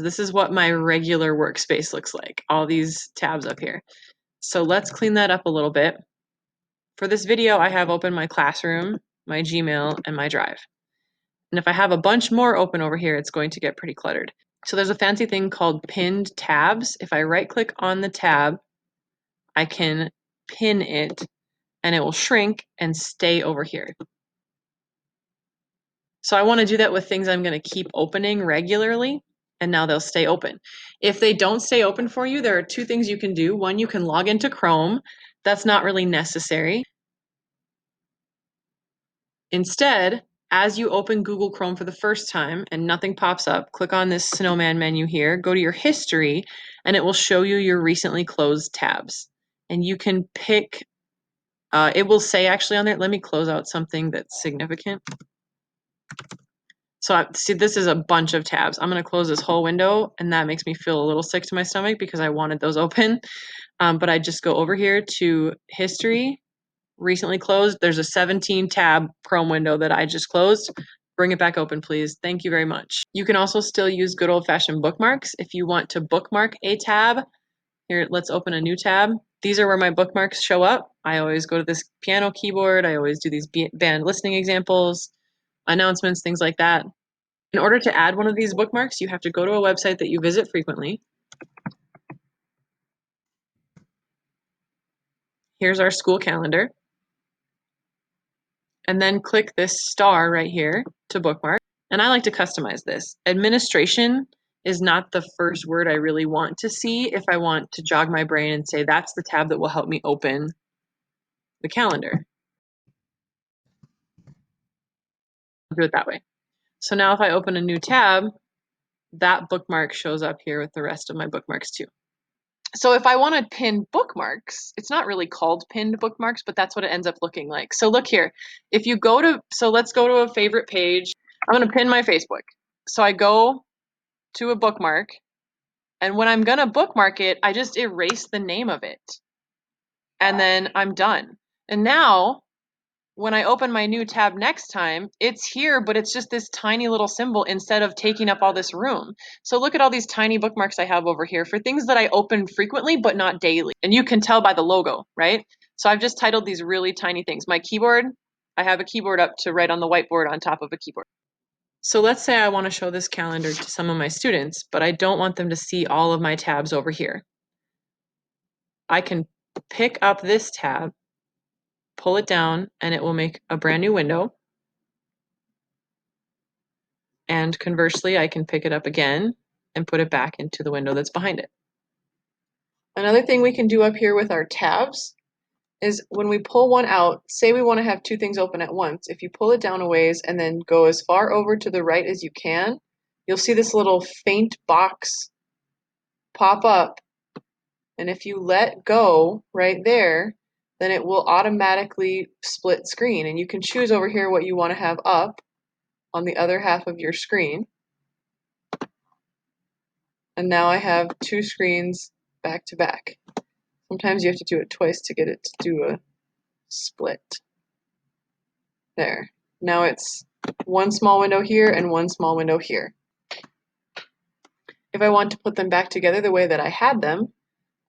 This is what my regular workspace looks like, all these tabs up here. So let's clean that up a little bit. For this video, I have open my classroom, my Gmail, and my Drive. And if I have a bunch more open over here, it's going to get pretty cluttered. So there's a fancy thing called pinned tabs. If I right click on the tab, I can pin it and it will shrink and stay over here. So I want to do that with things I'm going to keep opening regularly, and now they'll stay open. If they don't stay open for you, there are two things you can do. One, you can log into Chrome. That's not really necessary. Instead, as you open Google Chrome for the first time and nothing pops up, click on this snowman menu here, go to your history, and it will show you your recently closed tabs. And you can pick, it will say actually on there, let me close out something that's significant. So see, this is a bunch of tabs. I'm going to close this whole window, and that makes me feel a little sick to my stomach because I wanted those open. But I just go over here to history, recently closed. There's a 17 tab Chrome window that I just closed. Bring it back open, please. Thank you very much. You can also still use good old-fashioned bookmarks. If you want to bookmark a tab, here, let's open a new tab. These are where my bookmarks show up. I always go to this piano keyboard. I always do these band listening examples, announcements, things like that. In order to add one of these bookmarks, you have to go to a website that you visit frequently. Here's our school calendar. And then click this star right here to bookmark. And I like to customize this. Administration is not the first word I really want to see if I want to jog my brain and say that's the tab that will help me open the calendar. I'll do it that way. So now if I open a new tab, that bookmark shows up here with the rest of my bookmarks too. So if I want to pin bookmarks, it's not really called pinned bookmarks, but that's what it ends up looking like. So look here, if you go to, so let's go to a favorite page. I'm going to pin my Facebook. So I go to a bookmark, and when I'm going to bookmark it, I just erase the name of it. And then I'm done. And now when I open my new tab next time, it's here, but it's just this tiny little symbol instead of taking up all this room. So look at all these tiny bookmarks I have over here for things that I open frequently, but not daily. And you can tell by the logo, right? So I've just titled these really tiny things. My keyboard, I have a keyboard up to write on the whiteboard on top of a keyboard. So let's say I want to show this calendar to some of my students, but I don't want them to see all of my tabs over here. I can pick up this tab, pull it down, and it will make a brand new window. And conversely, I can pick it up again and put it back into the window that's behind it. Another thing we can do up here with our tabs is when we pull one out, say we want to have two things open at once. If you pull it down a ways and then go as far over to the right as you can, you'll see this little faint box pop up. And if you let go right there, then it will automatically split screen. And you can choose over here what you want to have up on the other half of your screen. And now I have two screens back to back. Sometimes you have to do it twice to get it to do a split. There. Now it's one small window here and one small window here. If I want to put them back together the way that I had them,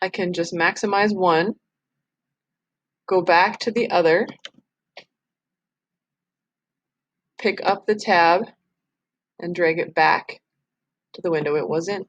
I can just maximize one, go back to the other, pick up the tab, and drag it back to the window it was in.